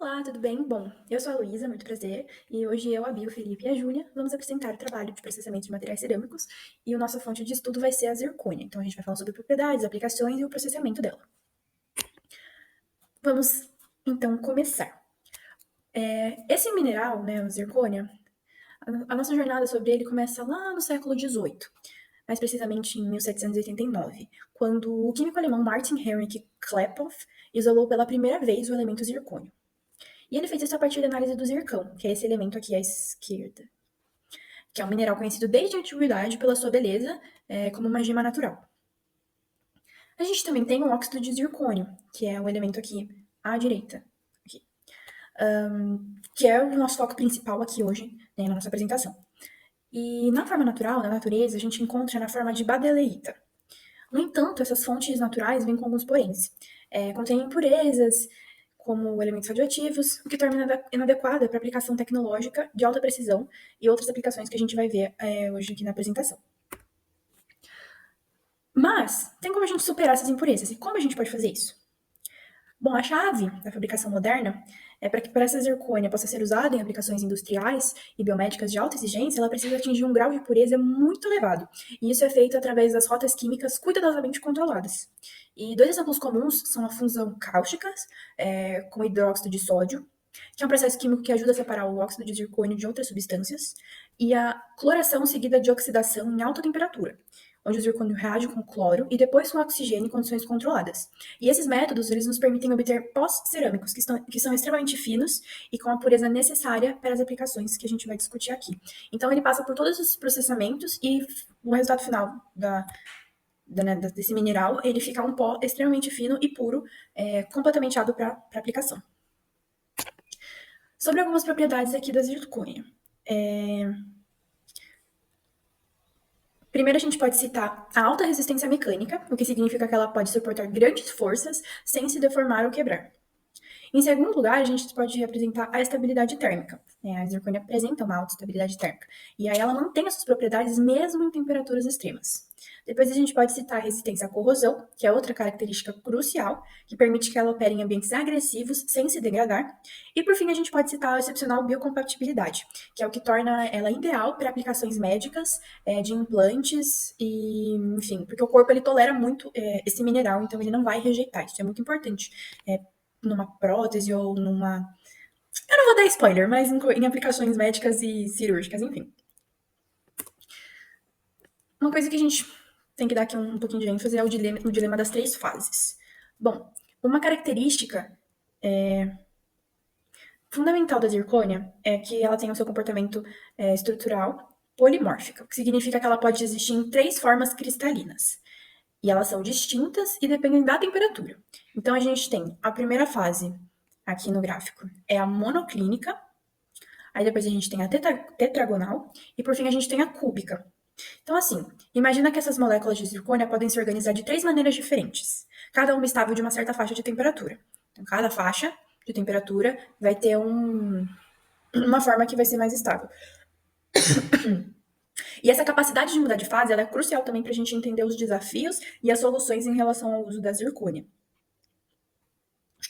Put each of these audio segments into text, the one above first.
Olá, tudo bem? Bom, eu sou a Luísa, muito prazer, e hoje eu, a Bia, o Felipe e a Júlia vamos apresentar o trabalho de processamento de materiais cerâmicos e a nossa fonte de estudo vai ser a zircônia. Então a gente vai falar sobre propriedades, aplicações e o processamento dela. Vamos então começar. Esse mineral, né, o zircônia, a nossa jornada sobre ele começa lá no século XVIII, mais precisamente em 1789, quando o químico alemão Martin Heinrich Klaproth isolou pela primeira vez o elemento zircônio. E ele fez isso a partir da análise do zircão, que é esse elemento aqui à esquerda, que é um mineral conhecido desde a antiguidade pela sua beleza, como uma gema natural. A gente também tem o óxido de zircônio, que é o elemento aqui à direita, aqui, que é o nosso foco principal aqui hoje, né, na nossa apresentação. E na forma natural, na natureza, a gente encontra na forma de badeleíta. No entanto, essas fontes naturais vêm com alguns poréns. Contêm impurezas, como elementos radioativos, o que torna inadequada para aplicação tecnológica de alta precisão e outras aplicações que a gente vai ver hoje aqui na apresentação. Mas, tem como a gente superar essas impurezas? E como a gente pode fazer isso? Bom, a chave da fabricação moderna é para que para essa zircônia possa ser usada em aplicações industriais e biomédicas de alta exigência, ela precisa atingir um grau de pureza muito elevado. E isso é feito através das rotas químicas cuidadosamente controladas. E dois exemplos comuns são a fusão cáustica com hidróxido de sódio, que é um processo químico que ajuda a separar o óxido de zircônio de outras substâncias, e a cloração seguida de oxidação em alta temperatura, onde o zircônio reage com cloro e depois com oxigênio em condições controladas. E esses métodos, eles nos permitem obter pós cerâmicos, que são extremamente finos e com a pureza necessária para as aplicações que a gente vai discutir aqui. Então, ele passa por todos os processamentos e o resultado final desse mineral, ele fica um pó extremamente fino e puro, completamente apto para aplicação. Sobre algumas propriedades aqui da zircônia. Primeiro, a gente pode citar a alta resistência mecânica, o que significa que ela pode suportar grandes forças sem se deformar ou quebrar. Em segundo lugar, a gente pode apresentar a estabilidade térmica. A zircônia apresenta uma alta estabilidade térmica. E aí ela mantém essas propriedades mesmo em temperaturas extremas. Depois a gente pode citar a resistência à corrosão, que é outra característica crucial, que permite que ela opere em ambientes agressivos sem se degradar. E por fim, a gente pode citar a excepcional biocompatibilidade, que é o que torna ela ideal para aplicações médicas, de implantes, e, enfim, porque o corpo ele tolera muito esse mineral, então ele não vai rejeitar. Isso é muito importante. Numa prótese ou numa. Eu não vou dar spoiler, mas em aplicações médicas e cirúrgicas, enfim. Uma coisa que a gente tem que dar aqui um pouquinho de ênfase é o dilema das três fases. Bom, uma característica fundamental da zircônia é que ela tem o seu comportamento estrutural polimórfico, o que significa que ela pode existir em três formas cristalinas. E elas são distintas e dependem da temperatura. Então, a gente tem a primeira fase, aqui no gráfico, é a monoclínica. Aí depois a gente tem a tetragonal. E por fim a gente tem a cúbica. Então, assim, imagina que essas moléculas de zircônia podem se organizar de três maneiras diferentes, cada uma estável de uma certa faixa de temperatura. Então, cada faixa de temperatura vai ter uma forma que vai ser mais estável. E essa capacidade de mudar de fase ela é crucial também para a gente entender os desafios e as soluções em relação ao uso da zircônia.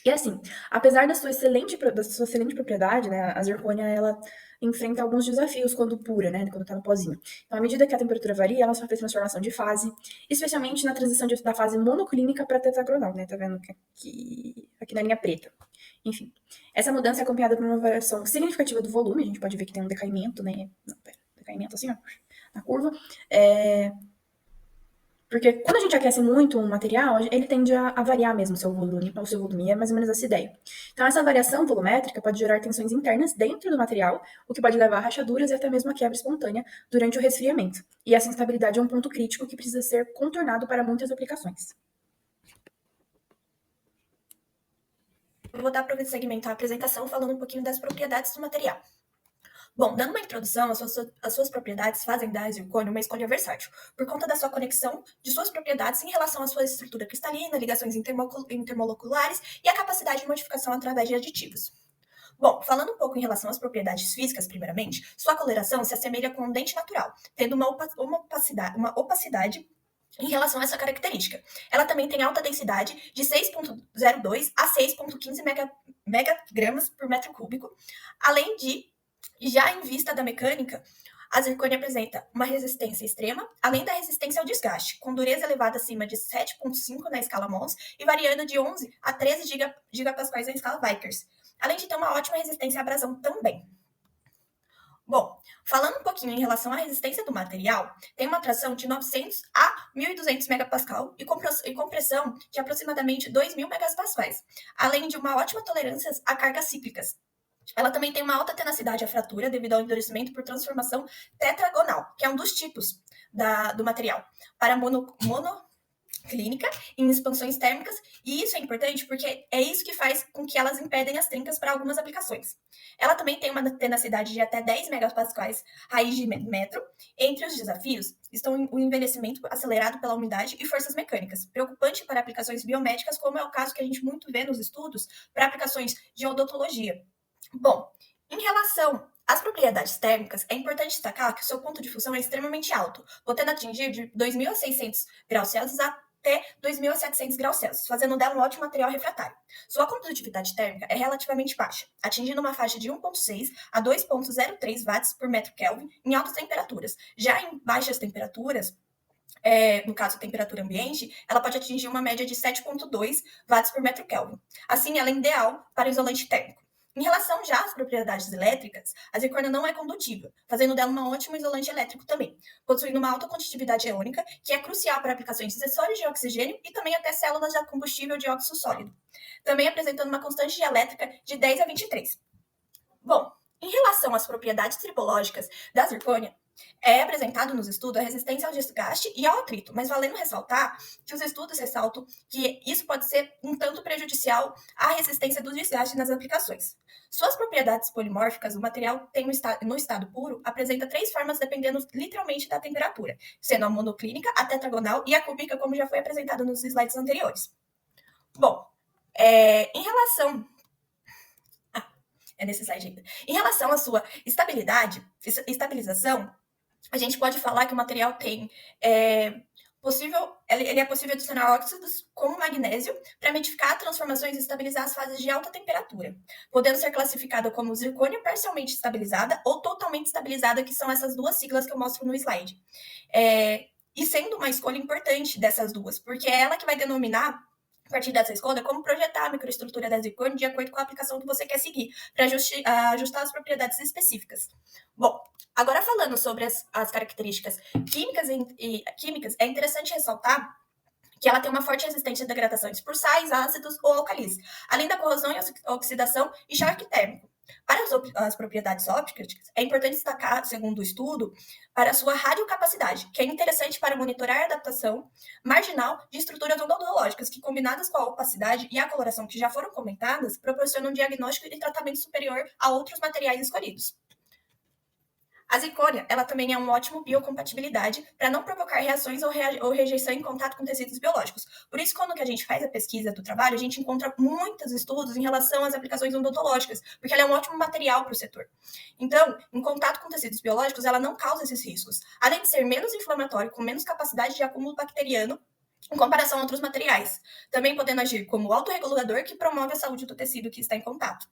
E assim, apesar da sua excelente propriedade, né, a zircônia ela enfrenta alguns desafios quando pura, né, quando está no pozinho. Então, à medida que a temperatura varia, ela sofre transformação de fase, especialmente na transição da fase monoclínica para tetragonal, né, tá vendo aqui na linha preta. Enfim, essa mudança é acompanhada por uma variação significativa do volume, a gente pode ver que tem um decaimento, né, decaimento assim, ó, na curva, porque quando a gente aquece muito um material, ele tende a variar mesmo o seu volume, e é mais ou menos essa ideia. Então, essa variação volumétrica pode gerar tensões internas dentro do material, o que pode levar a rachaduras e até mesmo a quebra espontânea durante o resfriamento. E essa instabilidade é um ponto crítico que precisa ser contornado para muitas aplicações. Eu vou dar prosseguimento à apresentação falando um pouquinho das propriedades do material. Bom, dando uma introdução, as suas propriedades fazem da zircônio uma escolha versátil, por conta da sua conexão de suas propriedades em relação à sua estrutura cristalina, ligações intermoleculares e a capacidade de modificação através de aditivos. Bom, falando um pouco em relação às propriedades físicas, primeiramente, sua coloração se assemelha com um dente natural, tendo uma opacidade em relação a essa característica. Ela também tem alta densidade de 6,02 a 6,15 megagramas por metro cúbico, além de, já em vista da mecânica, a zircônia apresenta uma resistência extrema, além da resistência ao desgaste, com dureza elevada acima de 7,5 na escala Mohs e variando de 11 a 13 gigapascais na escala Vickers, além de ter uma ótima resistência à abrasão também. Bom, falando um pouquinho em relação à resistência do material, tem uma tração de 900 a 1.200 megapascal e compressão de aproximadamente 2.000 megapascais, além de uma ótima tolerância a cargas cíclicas. Ela também tem uma alta tenacidade à fratura devido ao endurecimento por transformação tetragonal, que é um dos tipos do material, para monoclínica em expansões térmicas, e isso é importante porque é isso que faz com que elas impedem as trincas para algumas aplicações. Ela também tem uma tenacidade de até 10 megapascais raiz de metro. Entre os desafios estão o envelhecimento acelerado pela umidade e forças mecânicas, preocupante para aplicações biomédicas, como é o caso que a gente muito vê nos estudos para aplicações de odontologia. Bom, em relação às propriedades térmicas, é importante destacar que o seu ponto de fusão é extremamente alto, podendo atingir de 2.600 graus Celsius até 2.700 graus Celsius, fazendo dela um ótimo material refratário. Sua condutividade térmica é relativamente baixa, atingindo uma faixa de 1,6 a 2,03 watts por metro Kelvin em altas temperaturas. Já em baixas temperaturas, no caso temperatura ambiente, ela pode atingir uma média de 7,2 watts por metro Kelvin. Assim, ela é ideal para isolante térmico. Em relação já às propriedades elétricas, a zircônia não é condutível, fazendo dela um ótimo isolante elétrico também, possuindo uma alta condutividade iônica, que é crucial para aplicações de sensores de oxigênio e também até células de combustível de óxido sólido, também apresentando uma constante dielétrica de 10 a 23. Bom, em relação às propriedades tripológicas da zircônia, é apresentado nos estudos a resistência ao desgaste e ao atrito, mas valendo ressaltar que os estudos ressaltam que isso pode ser um tanto prejudicial à resistência do desgaste nas aplicações. Suas propriedades polimórficas, o material tem no estado puro, apresenta 3 formas dependendo literalmente da temperatura, sendo a monoclínica, a tetragonal e a cúbica, como já foi apresentado nos slides anteriores. Bom, em relação nesse slide ainda. Em relação à sua estabilização, a gente pode falar que o material tem ele é possível adicionar óxidos como magnésio para modificar transformações e estabilizar as fases de alta temperatura, podendo ser classificada como zircônia parcialmente estabilizada ou totalmente estabilizada, que são essas duas siglas que eu mostro no slide. E sendo uma escolha importante dessas duas, porque é ela que vai denominar, a partir dessa escolha, como projetar a microestrutura da zircônia de acordo com a aplicação que você quer seguir, para ajustar as propriedades específicas. Bom, agora falando sobre as características químicas, é interessante ressaltar que ela tem uma forte resistência a degradações por sais, ácidos ou alcalis, além da corrosão e oxidação e choque térmico. Para as propriedades ópticas, é importante destacar, segundo o estudo, para a sua radiocapacidade, que é interessante para monitorar a adaptação marginal de estruturas odontológicas, que, combinadas com a opacidade e a coloração que já foram comentadas, proporcionam um diagnóstico e tratamento superior a outros materiais escolhidos. A zircônia, ela também é um ótimo biocompatibilidade para não provocar reações ou rejeição em contato com tecidos biológicos. Por isso, quando que a gente faz a pesquisa do trabalho, a gente encontra muitos estudos em relação às aplicações odontológicas, porque ela é um ótimo material para o setor. Então, em contato com tecidos biológicos, ela não causa esses riscos. Além de ser menos inflamatório, com menos capacidade de acúmulo bacteriano, em comparação a outros materiais, também podendo agir como autorregulador que promove a saúde do tecido que está em contato.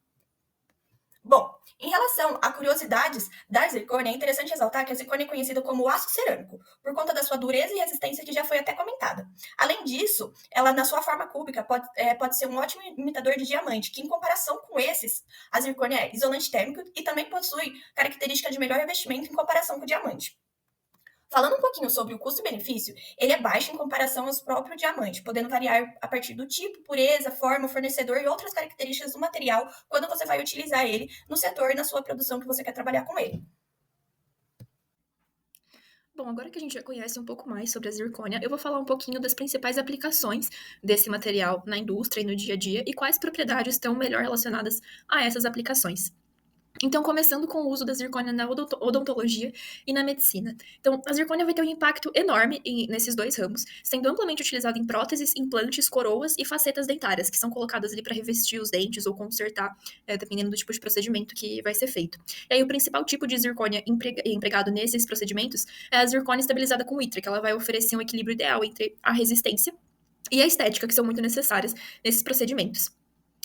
Bom, em relação a curiosidades da zircônia, é interessante ressaltar que a zircônia é conhecida como aço cerâmico, por conta da sua dureza e resistência que já foi até comentada. Além disso, ela, na sua forma cúbica, pode ser um ótimo imitador de diamante, que em comparação com esses, a zircônia é isolante térmico e também possui característica de melhor revestimento em comparação com o diamante. Falando um pouquinho sobre o custo-benefício, ele é baixo em comparação ao próprio diamante, podendo variar a partir do tipo, pureza, forma, fornecedor e outras características do material quando você vai utilizar ele no setor e na sua produção que você quer trabalhar com ele. Bom, agora que a gente já conhece um pouco mais sobre a zircônia, eu vou falar um pouquinho das principais aplicações desse material na indústria e no dia a dia e quais propriedades estão melhor relacionadas a essas aplicações. Então, começando com o uso da zircônia na odontologia e na medicina. Então, a zircônia vai ter um impacto enorme nesses dois ramos, sendo amplamente utilizada em próteses, implantes, coroas e facetas dentárias, que são colocadas ali para revestir os dentes ou consertar, dependendo do tipo de procedimento que vai ser feito. E aí, o principal tipo de zircônia empregado nesses procedimentos é a zircônia estabilizada com ITRA, que ela vai oferecer um equilíbrio ideal entre a resistência e a estética, que são muito necessárias nesses procedimentos.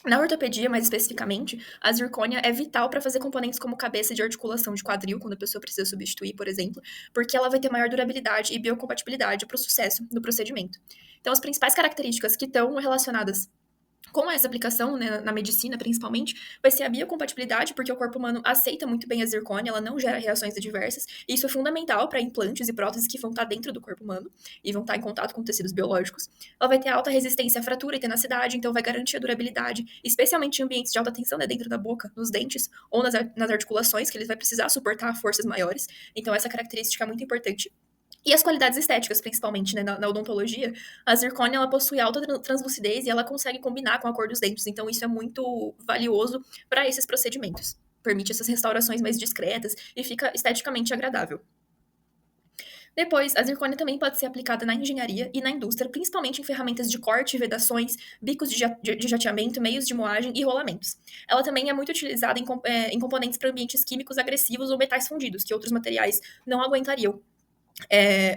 Na ortopedia, mais especificamente, a zircônia é vital para fazer componentes como cabeça de articulação de quadril, quando a pessoa precisa substituir, por exemplo, porque ela vai ter maior durabilidade e biocompatibilidade para o sucesso do procedimento. Então, as principais características que estão relacionadas com essa aplicação, né, na medicina principalmente, vai ser a biocompatibilidade, porque o corpo humano aceita muito bem a zircônia, ela não gera reações adversas, e isso é fundamental para implantes e próteses que vão estar dentro do corpo humano e vão estar em contato com tecidos biológicos. Ela vai ter alta resistência à fratura e tenacidade, então vai garantir a durabilidade, especialmente em ambientes de alta tensão, né, dentro da boca, nos dentes ou nas articulações, que ele vai precisar suportar forças maiores. Então essa característica é muito importante. E as qualidades estéticas, principalmente, né, na odontologia, a zircônia ela possui alta translucidez e ela consegue combinar com a cor dos dentes, então isso é muito valioso para esses procedimentos. Permite essas restaurações mais discretas e fica esteticamente agradável. Depois, a zircônia também pode ser aplicada na engenharia e na indústria, principalmente em ferramentas de corte, vedações, bicos de jateamento, meios de moagem e rolamentos. Ela também é muito utilizada em componentes para ambientes químicos agressivos ou metais fundidos, que outros materiais não aguentariam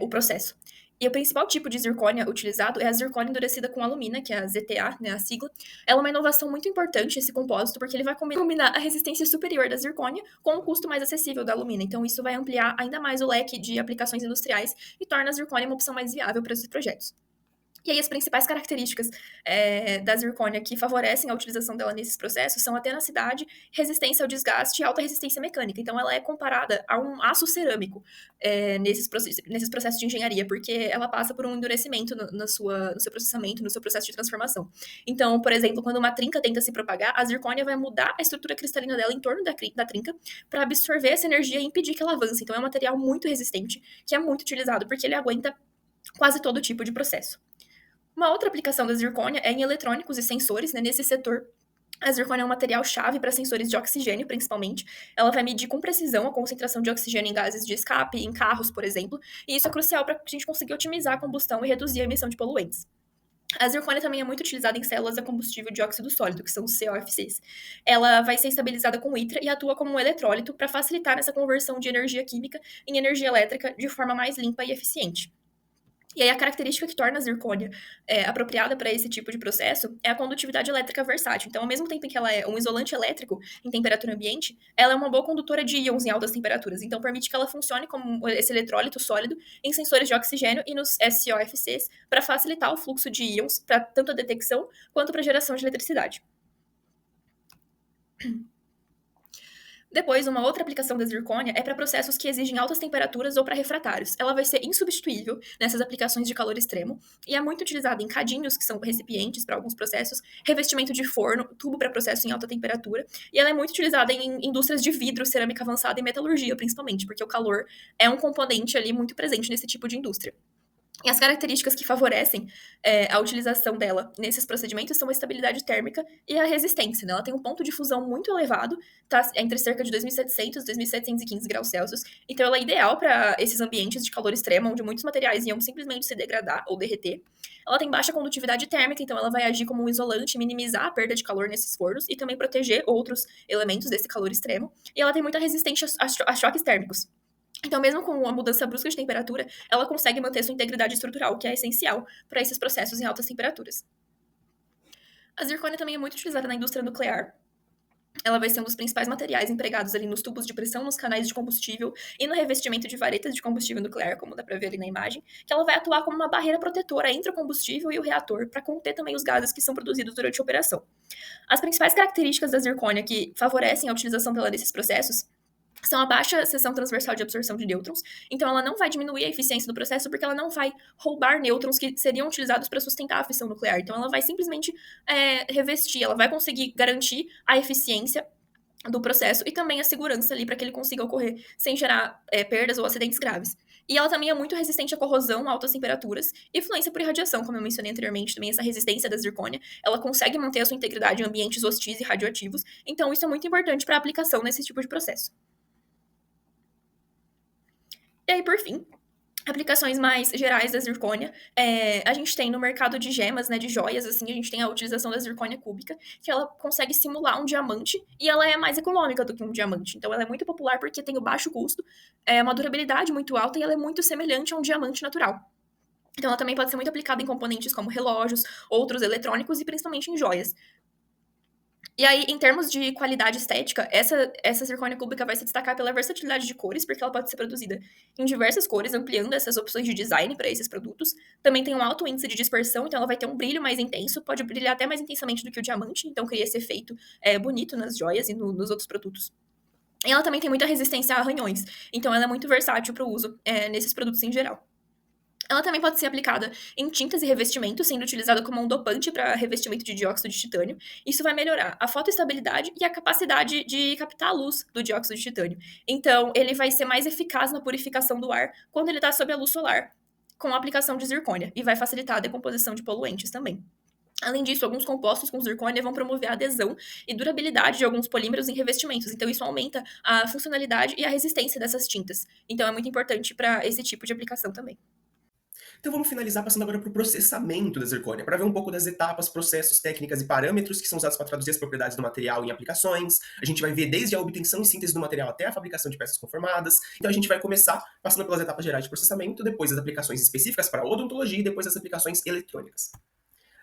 o processo. E o principal tipo de zircônia utilizado é a zircônia endurecida com alumina, que é a ZTA, né, a sigla. Ela é uma inovação muito importante, esse compósito, porque ele vai combinar a resistência superior da zircônia com o custo mais acessível da alumina. Então, isso vai ampliar ainda mais o leque de aplicações industriais e torna a zircônia uma opção mais viável para esses projetos. E aí, as principais características da zircônia que favorecem a utilização dela nesses processos são a tenacidade, resistência ao desgaste e alta resistência mecânica. Então, ela é comparada a um aço cerâmico nesses processos de engenharia, porque ela passa por um endurecimento no seu processamento, no seu processo de transformação. Então, por exemplo, quando uma trinca tenta se propagar, a zircônia vai mudar a estrutura cristalina dela em torno da trinca para absorver essa energia e impedir que ela avance. Então, é um material muito resistente, que é muito utilizado, porque ele aguenta quase todo tipo de processo. Uma outra aplicação da zircônia é em eletrônicos e sensores, né? Nesse setor, a zircônia é um material-chave para sensores de oxigênio, principalmente. Ela vai medir com precisão a concentração de oxigênio em gases de escape, em carros, por exemplo, e isso é crucial para a gente conseguir otimizar a combustão e reduzir a emissão de poluentes. A zircônia também é muito utilizada em células a combustível de óxido sólido, que são os COFCs. Ela vai ser estabilizada com ITRA e atua como um eletrólito para facilitar essa conversão de energia química em energia elétrica de forma mais limpa e eficiente. E aí a característica que torna a zircônia apropriada para esse tipo de processo é a condutividade elétrica versátil. Então, ao mesmo tempo em que ela é um isolante elétrico em temperatura ambiente, ela é uma boa condutora de íons em altas temperaturas. Então, permite que ela funcione como esse eletrólito sólido em sensores de oxigênio e nos SOFCs para facilitar o fluxo de íons para tanto a detecção quanto para a geração de eletricidade. Depois, uma outra aplicação da zircônia é para processos que exigem altas temperaturas ou para refratários. Ela vai ser insubstituível nessas aplicações de calor extremo e é muito utilizada em cadinhos, que são recipientes para alguns processos, revestimento de forno, tubo para processo em alta temperatura, e ela é muito utilizada em indústrias de vidro, cerâmica avançada e metalurgia, principalmente, porque o calor é um componente ali muito presente nesse tipo de indústria. E as características que favorecem a utilização dela nesses procedimentos são a estabilidade térmica e a resistência, né? Ela tem um ponto de fusão muito elevado, tá entre cerca de 2.700 e 2.715 graus Celsius. Então, ela é ideal para esses ambientes de calor extremo, onde muitos materiais iam simplesmente se degradar ou derreter. Ela tem baixa condutividade térmica, então ela vai agir como um isolante, minimizar a perda de calor nesses fornos e também proteger outros elementos desse calor extremo. E ela tem muita resistência a choques térmicos. Então, mesmo com a mudança brusca de temperatura, ela consegue manter sua integridade estrutural, que é essencial para esses processos em altas temperaturas. A zircônia também é muito utilizada na indústria nuclear. Ela vai ser um dos principais materiais empregados ali nos tubos de pressão, nos canais de combustível e no revestimento de varetas de combustível nuclear, como dá para ver ali na imagem, que ela vai atuar como uma barreira protetora entre o combustível e o reator, para conter também os gases que são produzidos durante a operação. As principais características da zircônia que favorecem a utilização dela nesses processos são a baixa seção transversal de absorção de nêutrons, então ela não vai diminuir a eficiência do processo porque ela não vai roubar nêutrons que seriam utilizados para sustentar a fissão nuclear. Então ela vai simplesmente revestir, ela vai conseguir garantir a eficiência do processo e também a segurança ali para que ele consiga ocorrer sem gerar perdas ou acidentes graves. E ela também é muito resistente à corrosão, a altas temperaturas e fluência por irradiação, como eu mencionei anteriormente, também essa resistência da zircônia, ela consegue manter a sua integridade em ambientes hostis e radioativos, então isso é muito importante para a aplicação nesse tipo de processo. E aí, por fim, aplicações mais gerais da zircônia, a gente tem no mercado de gemas, né, de joias, assim, a gente tem a utilização da zircônia cúbica, que ela consegue simular um diamante e ela é mais econômica do que um diamante. Então, ela é muito popular porque tem o baixo custo, uma durabilidade muito alta e ela é muito semelhante a um diamante natural. Então, ela também pode ser muito aplicada em componentes como relógios, outros eletrônicos e principalmente em joias. E aí, em termos de qualidade estética, essa zircônia cúbica vai se destacar pela versatilidade de cores, porque ela pode ser produzida em diversas cores, ampliando essas opções de design para esses produtos. Também tem um alto índice de dispersão, então ela vai ter um brilho mais intenso, pode brilhar até mais intensamente do que o diamante, então cria esse efeito bonito nas joias e nos outros produtos. E ela também tem muita resistência a arranhões, então ela é muito versátil para o uso nesses produtos em geral. Ela também pode ser aplicada em tintas e revestimentos, sendo utilizada como um dopante para revestimento de dióxido de titânio. Isso vai melhorar a fotoestabilidade e a capacidade de captar a luz do dióxido de titânio. Então, ele vai ser mais eficaz na purificação do ar quando ele está sob a luz solar, com a aplicação de zircônia, e vai facilitar a decomposição de poluentes também. Além disso, alguns compostos com zircônia vão promover a adesão e durabilidade de alguns polímeros em revestimentos. Então, isso aumenta a funcionalidade e a resistência dessas tintas. Então, é muito importante para esse tipo de aplicação também. Então vamos finalizar passando agora para o processamento da zircônia, para ver um pouco das etapas, processos, técnicas e parâmetros que são usados para traduzir as propriedades do material em aplicações. A gente vai ver desde a obtenção e síntese do material até a fabricação de peças conformadas. Então a gente vai começar passando pelas etapas gerais de processamento, depois as aplicações específicas para odontologia e depois as aplicações eletrônicas.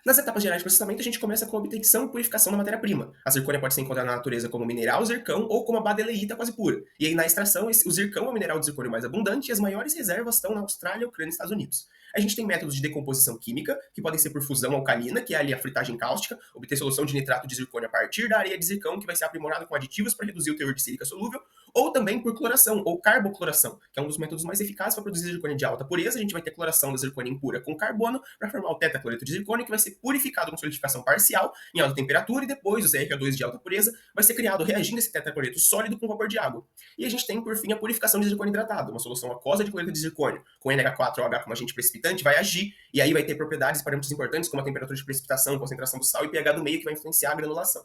Nas etapas gerais de processamento, a gente começa com a obtenção e purificação da matéria-prima. A zircônia pode ser encontrada na natureza como mineral zircão ou como a badeleíta quase pura. E aí, na extração, o zircão é o mineral de zircônio mais abundante e as maiores reservas estão na Austrália, Ucrânia e Estados Unidos. A gente tem métodos de decomposição química, que podem ser por fusão alcalina, que é ali a fritagem cáustica, obter solução de nitrato de zircônio a partir da areia de zircão, que vai ser aprimorada com aditivos para reduzir o teor de sílica solúvel, ou também por cloração, ou carbocloração, que é um dos métodos mais eficazes para produzir zircônia de alta pureza. A gente vai ter cloração da zircônia impura com carbono, para formar o tetacloreto de zircônio, que vai ser purificado com solidificação parcial em alta temperatura, e depois o ZrO2 de alta pureza vai ser criado reagindo esse tetacloreto sólido com vapor de água. E a gente tem, por fim, a purificação de zircônio hidratado, uma solução aquosa de cloreto de zircônio, com NH4OH como agente precipitante, vai agir, e aí vai ter propriedades e parâmetros importantes, como a temperatura de precipitação, concentração do sal e pH do meio, que vai influenciar a granulação.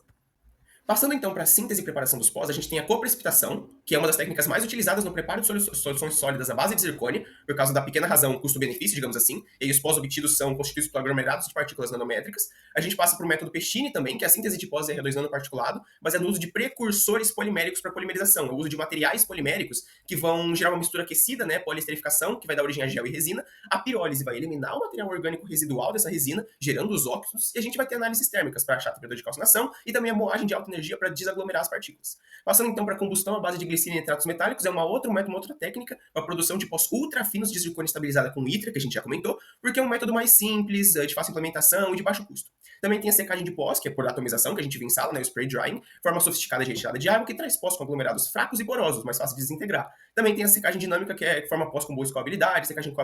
Passando então para a síntese e preparação dos pós, a gente tem a coprecipitação, que é uma das técnicas mais utilizadas no preparo de soluções sólidas à base de zircônia, por causa da pequena razão custo-benefício, digamos assim, e aí os pós obtidos são constituídos por aglomerados de partículas nanométricas. A gente passa para o método Pechine também, que é a síntese de pós R2 nanoparticulado, baseado no uso de precursores poliméricos para polimerização, o uso de materiais poliméricos que vão gerar uma mistura aquecida, né, poliesterificação, que vai dar origem a gel e resina. A pirólise vai eliminar o material orgânico residual dessa resina, gerando os óxidos, e a gente vai ter análises térmicas para achar a temperatura de calcinação e também a moagem de alta energia para desaglomerar as partículas. Passando então para a combustão à base de glicerina e nitratos metálicos, é uma outra técnica para a produção de pós ultra finos de zircônia estabilizada com ITRA, que a gente já comentou, porque é um método mais simples, de fácil implementação e de baixo custo. Também tem a secagem de pós, que é por atomização, que a gente vê em sala, né, o spray drying, forma sofisticada de retirada de água, que traz pós com aglomerados fracos e porosos, mais fácil de desintegrar. Também tem a secagem dinâmica, que forma pós com boa escoabilidade. Secagem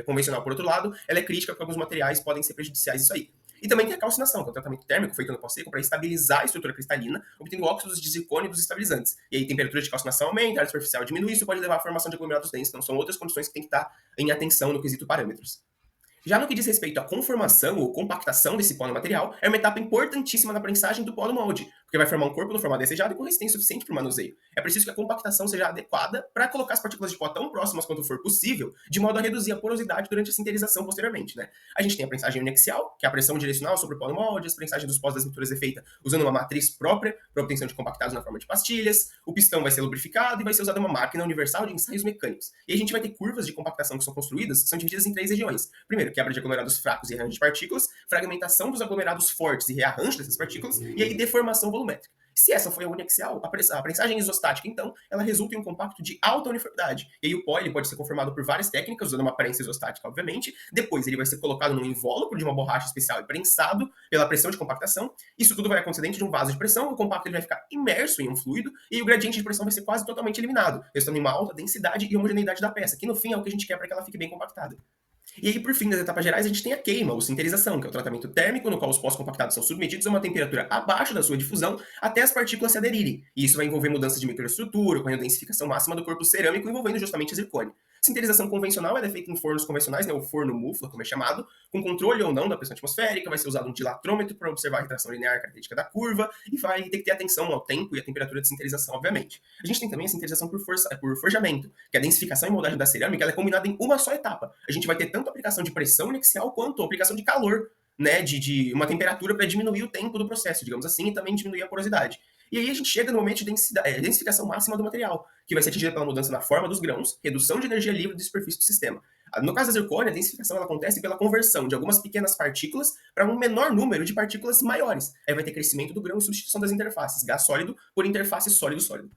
convencional, por outro lado, ela é crítica porque alguns materiais podem ser prejudiciais isso aí. E também tem a calcinação, que é um tratamento térmico feito no pós-seco para estabilizar a estrutura cristalina, obtendo óxidos de zircônio dos estabilizantes. E aí a temperatura de calcinação aumenta, a área superficial diminui, isso pode levar à formação de aglomerados densos. Então são outras condições que tem que estar em atenção no quesito parâmetros. Já no que diz respeito à conformação ou compactação desse pó no material, é uma etapa importantíssima na prensagem do pó no molde, porque vai formar um corpo no formato desejado e com resistência suficiente para o manuseio. É preciso que a compactação seja adequada para colocar as partículas de pó tão próximas quanto for possível, de modo a reduzir a porosidade durante a sinterização posteriormente, né? A gente tem a prensagem uniaxial, que é a pressão direcional sobre o pó no molde. A prensagem dos pós das pinturas é feita usando uma matriz própria para obtenção de compactados na forma de pastilhas. O pistão vai ser lubrificado e vai ser usada uma máquina universal de ensaios mecânicos. E a gente vai ter curvas de compactação que são construídas, que são divididas em 3 regiões. Primeiro, quebra de aglomerados fracos e rearranjo de partículas, fragmentação dos aglomerados fortes e rearranjo dessas partículas, e aí deformação volumétrica. Se essa foi a uniaxial, a prensagem isostática, então, ela resulta em um compacto de alta uniformidade. E aí o pó ele pode ser conformado por várias técnicas, usando uma prensa isostática, obviamente. Depois ele vai ser colocado num invólucro de uma borracha especial e prensado pela pressão de compactação. Isso tudo vai acontecer dentro de um vaso de pressão. O compacto ele vai ficar imerso em um fluido e o gradiente de pressão vai ser quase totalmente eliminado, resultando em uma alta densidade e homogeneidade da peça, que no fim é o que a gente quer para que ela fique bem compactada. E aí, por fim, nas etapas gerais, a gente tem a queima, ou sinterização, que é o tratamento térmico, no qual os pós compactados são submetidos a uma temperatura abaixo da sua difusão até as partículas se aderirem. E isso vai envolver mudanças de microestrutura, com a densificação máxima do corpo cerâmico, envolvendo justamente a zircônia. Sinterização convencional ela é feita em fornos convencionais, né, o forno mufla, como é chamado, com controle ou não da pressão atmosférica, vai ser usado um dilatrômetro para observar a retração linear característica da curva e vai ter que ter atenção ao tempo e à temperatura de sinterização, obviamente. A gente tem também a sinterização por forjamento, que é a densificação e moldagem da cerâmica ela é combinada em uma só etapa. A gente vai ter tanto a aplicação de pressão inexial quanto a aplicação de calor, né, de uma temperatura para diminuir o tempo do processo, digamos assim, e também diminuir a porosidade. E aí a gente chega no momento de densificação máxima do material, que vai ser atingida pela mudança na forma dos grãos, redução de energia livre de superfície do sistema. No caso da zircônia, a densificação ela acontece pela conversão de algumas pequenas partículas para um menor número de partículas maiores. Aí vai ter crescimento do grão e substituição das interfaces, gás sólido por interface sólido-sólido.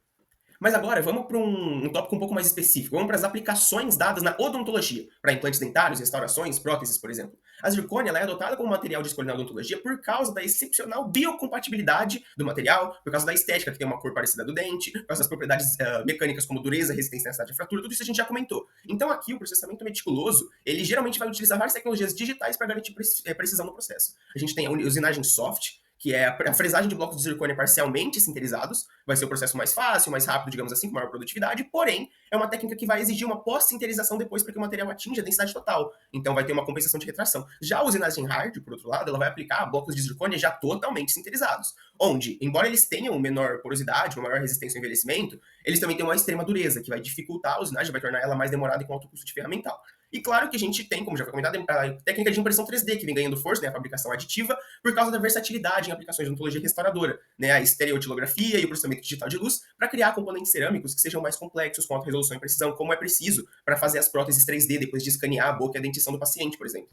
Mas agora, vamos para um tópico um pouco mais específico. Vamos para as aplicações dadas na odontologia, para implantes dentários, restaurações, próteses, por exemplo. A zircônia ela é adotada como material de escolha na odontologia por causa da excepcional biocompatibilidade do material, por causa da estética, que tem uma cor parecida do dente, por causa das propriedades mecânicas como dureza, resistência, densidade de fratura, tudo isso a gente já comentou. Então aqui o processamento meticuloso, ele geralmente vai utilizar várias tecnologias digitais para garantir precisão no processo. A gente tem a usinagem soft, que é a fresagem de blocos de zircônia parcialmente sinterizados, vai ser o processo mais fácil, mais rápido, digamos assim, com maior produtividade, porém, é uma técnica que vai exigir uma pós-sinterização depois para que o material atinja a densidade total, então vai ter uma compensação de retração. Já a usinagem hard, por outro lado, ela vai aplicar blocos de zircônia já totalmente sinterizados, onde, embora eles tenham menor porosidade, uma maior resistência ao envelhecimento, eles também têm uma extrema dureza, que vai dificultar a usinagem, vai tornar ela mais demorada e com alto custo de ferramental. E claro que a gente tem, como já foi comentado, a técnica de impressão 3D, que vem ganhando força, né, a fabricação aditiva, por causa da versatilidade em aplicações de odontologia restauradora, né, a estereotilografia e o processamento digital de luz, para criar componentes cerâmicos que sejam mais complexos, com alta resolução e precisão, como é preciso para fazer as próteses 3D depois de escanear a boca e a dentição do paciente, por exemplo.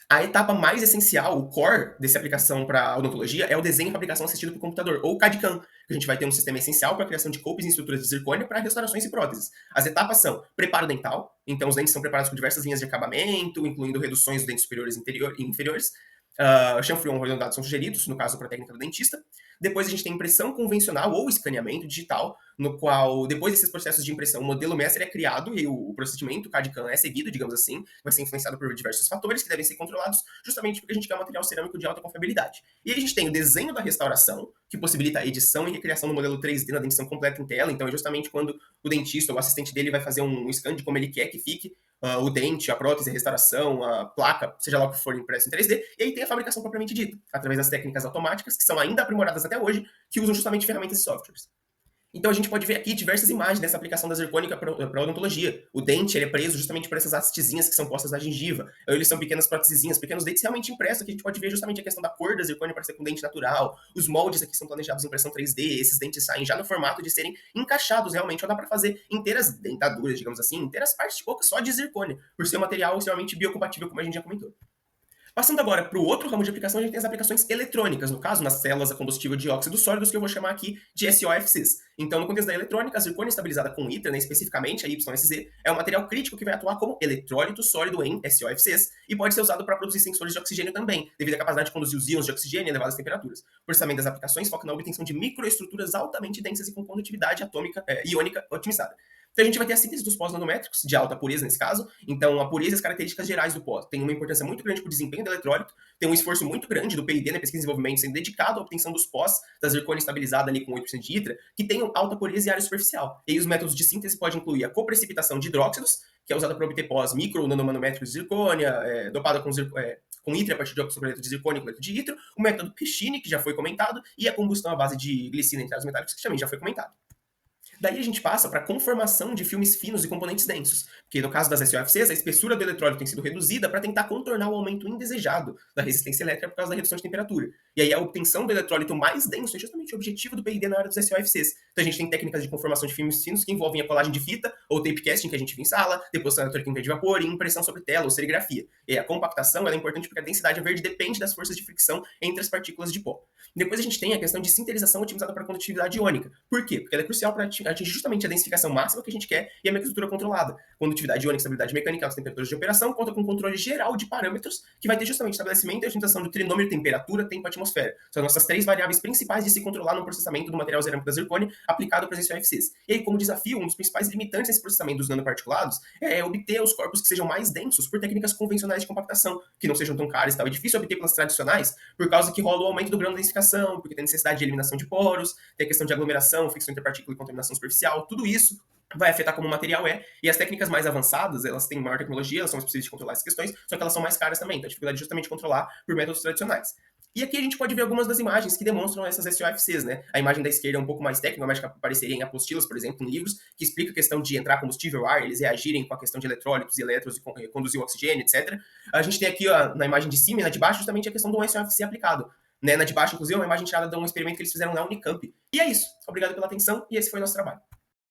A etapa mais essencial, o core dessa aplicação para a odontologia, é o desenho e fabricação assistido por computador, ou CAD/CAM, que a gente vai ter um sistema essencial para a criação de copes e estruturas de zircônia para restaurações e próteses. As etapas são preparo dental, então os dentes são preparados com diversas linhas de acabamento, incluindo reduções dos dentes superiores e inferiores. Chanfrion arredondados são sugeridos, no caso para a técnica do dentista. Depois a gente tem impressão convencional ou escaneamento digital, no qual, depois desses processos de impressão, o modelo mestre é criado e o procedimento CAD/CAM é seguido, digamos assim, vai ser influenciado por diversos fatores que devem ser controlados, justamente porque a gente quer um material cerâmico de alta confiabilidade. E aí a gente tem o desenho da restauração, que possibilita a edição e recriação do modelo 3D na dentição completa em tela, então é justamente quando o dentista ou o assistente dele vai fazer um scan de como ele quer que fique o dente, a prótese, a restauração, a placa, seja lá o que for impresso em 3D, e aí tem a fabricação propriamente dita, através das técnicas automáticas, que são ainda aprimoradas até hoje, que usam justamente ferramentas e softwares. Então a gente pode ver aqui diversas imagens dessa aplicação da zircônica para a odontologia. O dente ele é preso justamente por essas hastezinhas que são postas na gengiva. Ou eles são pequenas prótesezinhas, pequenos dentes realmente impressos. Aqui a gente pode ver justamente a questão da cor da zircônia para ser com dente natural. Os moldes aqui são planejados em impressão 3D. Esses dentes saem já no formato de serem encaixados realmente. Ou dá para fazer inteiras dentaduras, digamos assim, inteiras partes de boca só de zircônia, por ser um material extremamente biocompatível, como a gente já comentou. Passando agora para o outro ramo de aplicação, a gente tem as aplicações eletrônicas, no caso, nas células a combustível de óxidos sólidos, que eu vou chamar aqui de SOFCs. Então, no contexto da eletrônica, a zircônia estabilizada com ITER, né, especificamente a YSZ, é um material crítico que vai atuar como eletrólito sólido em SOFCs e pode ser usado para produzir sensores de oxigênio também, devido à capacidade de conduzir os íons de oxigênio em elevadas temperaturas. O processamento das aplicações foca na obtenção de microestruturas altamente densas e com condutividade atômica iônica otimizada. Então a gente vai ter a síntese dos pós nanométricos, de alta pureza nesse caso. Então a pureza e as características gerais do pó tem uma importância muito grande para o desempenho do eletrólito, tem um esforço muito grande do P&D, né, pesquisa e desenvolvimento, sendo dedicado à obtenção dos pós da zircônia estabilizada ali com 8% de ITRA, que tenham alta pureza e área superficial. E aí os métodos de síntese podem incluir a coprecipitação de hidróxidos, que é usada para obter pós micro ou nanométricos de zircônia, dopada com ITRA a partir de óxido de zircônio e cloreto de ITRO, o método Pechine, que já foi comentado, e a combustão à base de glicina em traços metálicos, que também já foi comentado. Daí a gente passa para a conformação de filmes finos e componentes densos, porque no caso das SOFCs, a espessura do eletrólito tem sido reduzida para tentar contornar o aumento indesejado da resistência elétrica por causa da redução de temperatura. E aí a obtenção do eletrólito mais denso é justamente o objetivo do P&D na área dos SOFCs. Então a gente tem técnicas de conformação de filmes finos que envolvem a colagem de fita, ou tape casting, que a gente viu em sala, deposição eletroquímica de vapor e impressão sobre tela ou serigrafia. E a compactação é importante porque a densidade verde depende das forças de fricção entre as partículas de pó. Depois a gente tem a questão de sinterização otimizada para condutividade iônica. Por quê? Porque ela é crucial para atingir justamente a densificação máxima que a gente quer e a microestrutura controlada. Condutividade iônica, estabilidade mecânica, altas temperaturas de operação, conta com um controle geral de parâmetros que vai ter justamente estabelecimento e otimização do trinômero temperatura, tempo e atmosfera. São as nossas três variáveis principais de se controlar no processamento do material cerâmico da zircônia aplicado para as SOFCs. E aí, como desafio, um dos principais limitantes nesse processamento dos nanoparticulados é obter os corpos que sejam mais densos por técnicas convencionais de compactação, que não sejam tão caras e tal. É difícil obter pelas tradicionais por causa que rola o aumento do grão da densificação, porque tem necessidade de eliminação de poros, tem a questão de aglomeração, fricção interpartícula e contaminação superficial, tudo isso vai afetar como o material é, e as técnicas mais avançadas, elas têm maior tecnologia, elas são mais possíveis de controlar essas questões, só que elas são mais caras também, então a dificuldade é justamente controlar por métodos tradicionais. E aqui a gente pode ver algumas das imagens que demonstram essas SOFCs, né? A imagem da esquerda é um pouco mais técnica, uma imagem que apareceria em apostilas, por exemplo, em livros, que explica a questão de entrar combustível, ar, eles reagirem com a questão de eletrólitos e elétrons e conduzir o oxigênio, etc. A gente tem aqui, ó, na imagem de cima e na de baixo, justamente a questão do SOFC aplicado. Né? Na de baixo, inclusive, é uma imagem tirada de um experimento que eles fizeram na Unicamp. E é isso. Obrigado pela atenção e esse foi o nosso trabalho.